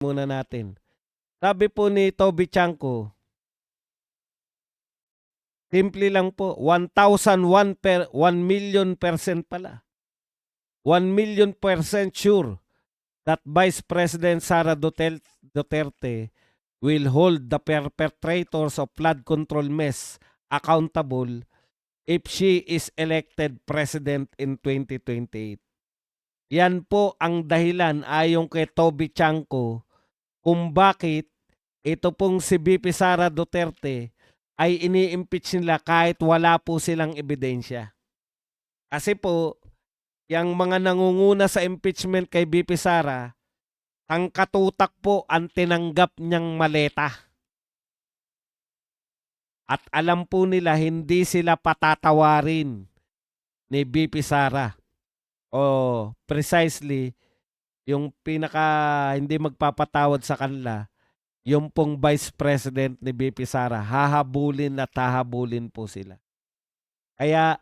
muna natin. Sabi po ni Toby Chanko, simple lang po, 1,001% pala. 1,000,000% sure that Vice President Sara Duterte will hold the perpetrators of flood control mess accountable if she is elected president in 2028. Yan po ang dahilan ayon kay Toby Chanko kung bakit ito pong si VP Sara Duterte ay ini-impeach nila kahit wala po silang ebidensya. Kasi po, yung mga nangunguna sa impeachment kay VP Sara, ang katutak po ang tinanggap niyang maleta. At alam po nila hindi sila patatawarin ni VP Sara. O precisely, yung pinaka hindi magpapatawad sa kanila, yung pong Vice President ni VP Sara, hahabulin at hahabulin po sila. Kaya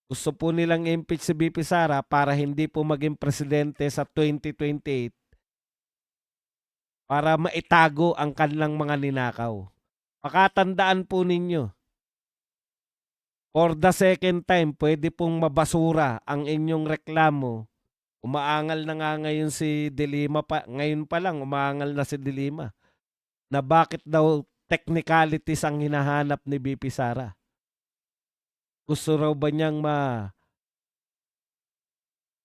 gusto po nilang impeach si VP Sara para hindi po maging presidente sa 2028 para maitago ang kanilang mga ninakaw. Pakatandaan po ninyo, for the second time, pwede pong mabasura ang inyong reklamo. Umaangal na nga ngayon si De Lima pa. Ngayon pa lang, umaangal na si De Lima. Na bakit daw technicalities ang hinahanap ni VP Sara. Gusto raw ba niyang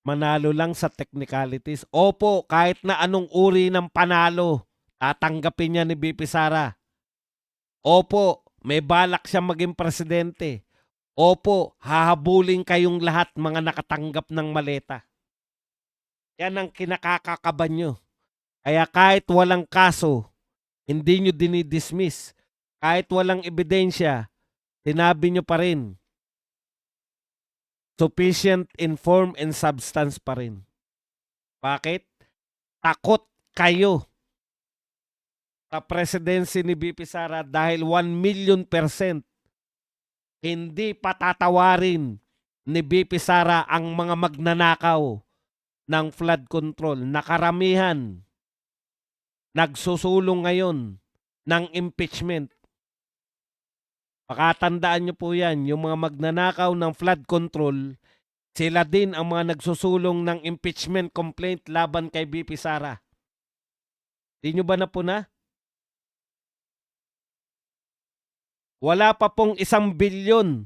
manalo lang sa technicalities? Opo, kahit na anong uri ng panalo, tatanggapin niya ni VP Sara. Opo, may balak siya maging presidente. Opo, hahabulin kayong lahat mga nakatanggap ng maleta. Yan ang kinakakaban nyo. Kaya kahit walang kaso, hindi nyo dinidismiss. Kahit walang ebidensya, sinabi nyo pa rin. Sufficient in form and substance pa rin. Bakit? Takot kayo sa presidency ni VP Sara dahil 1,000,000% hindi patatawarin ni VP Sara ang mga magnanakaw ng flood control. Nakaramihan nagsusulong ngayon ng impeachment. Pakatandaan nyo po yan, yung mga magnanakaw ng flood control, sila din ang mga nagsusulong ng impeachment complaint laban kay VP Sara. Di nyo ba napuna? Wala pa pong 1 bilyon.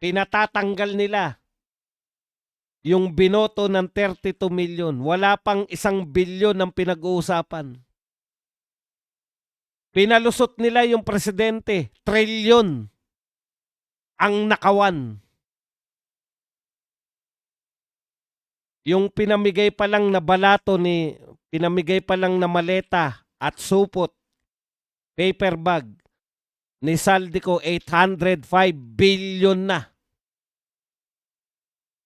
Pinatatanggal nila yung binoto ng 32 million. Wala pang 1 bilyon ang pinag-uusapan. Pinalusot nila yung presidente. Trilyon ang nakawan. Yung pinamigay pa lang na balato pinamigay pa lang na maleta at supot, paper bag, ni Saldico 805 billion na.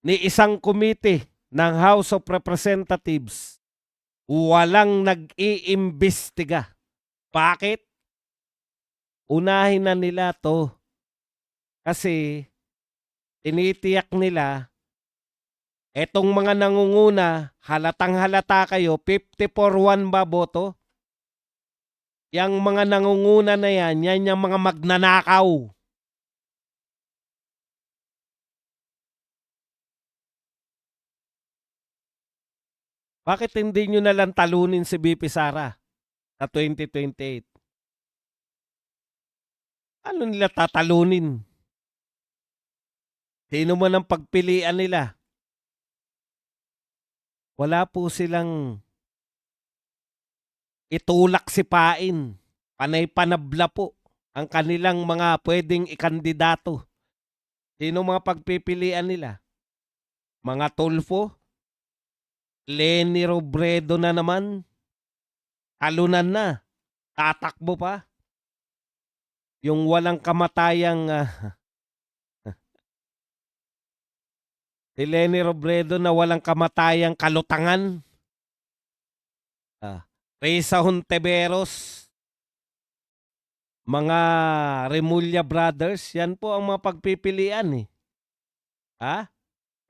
Ni isang komite ng House of Representatives, walang nag-iimbestiga. Bakit? Unahin na nila to. Kasi tinitiyak nila, etong mga nangunguna, halatang halata kayo, 54-1 ba boto? Yang mga nangunguna na yan yung mga magnanakaw. Bakit hindi nyo nalang talunin si VP Sara sa 2028? Ano nila tatalunin? Sino man ang pagpilian nila? Wala po silang itulak sipain. Panay-panabla po ang kanilang mga pwedeng ikandidato. Sino mga pagpipilian nila? Mga Tulfo? Leni Robredo na naman? Talunan na. Tatakbo pa. Yung walang kamatayang si Leni Robredo na walang kamatayang kalutangan. Risa Hontiveros, mga Remulla Brothers, yan po ang mga pagpipilian eh.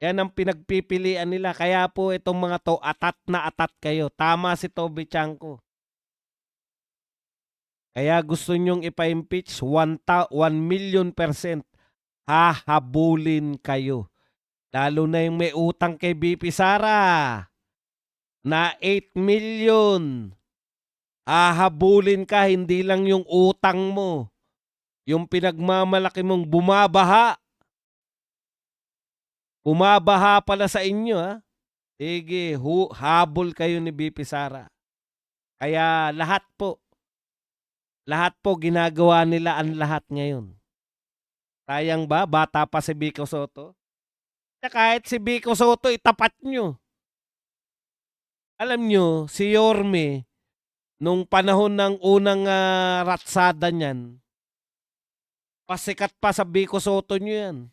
Yan ang pinagpipilian nila. Kaya po itong mga to, atat na atat kayo. Tama si Toby Chanko. Kaya gusto nyong ipa-impeach 1,000,000% hahabulin kayo. Lalo na yung may utang kay BP Sara na 8 million. Hahabulin ka, hindi lang yung utang mo. Yung pinagmamalaki mong bumabaha. Bumabaha pala sa inyo, ha? Sige, habol kayo ni BP Sara. Kaya lahat po ginagawa nila ang lahat ngayon. Sayang ba? Bata pa si Vico Soto? Kahit si Vico Soto, itapat nyo. Alam nyo, si Yorme, nung panahon ng unang ratsada niyan, pasikat pa sa Vico Soto nyo yan.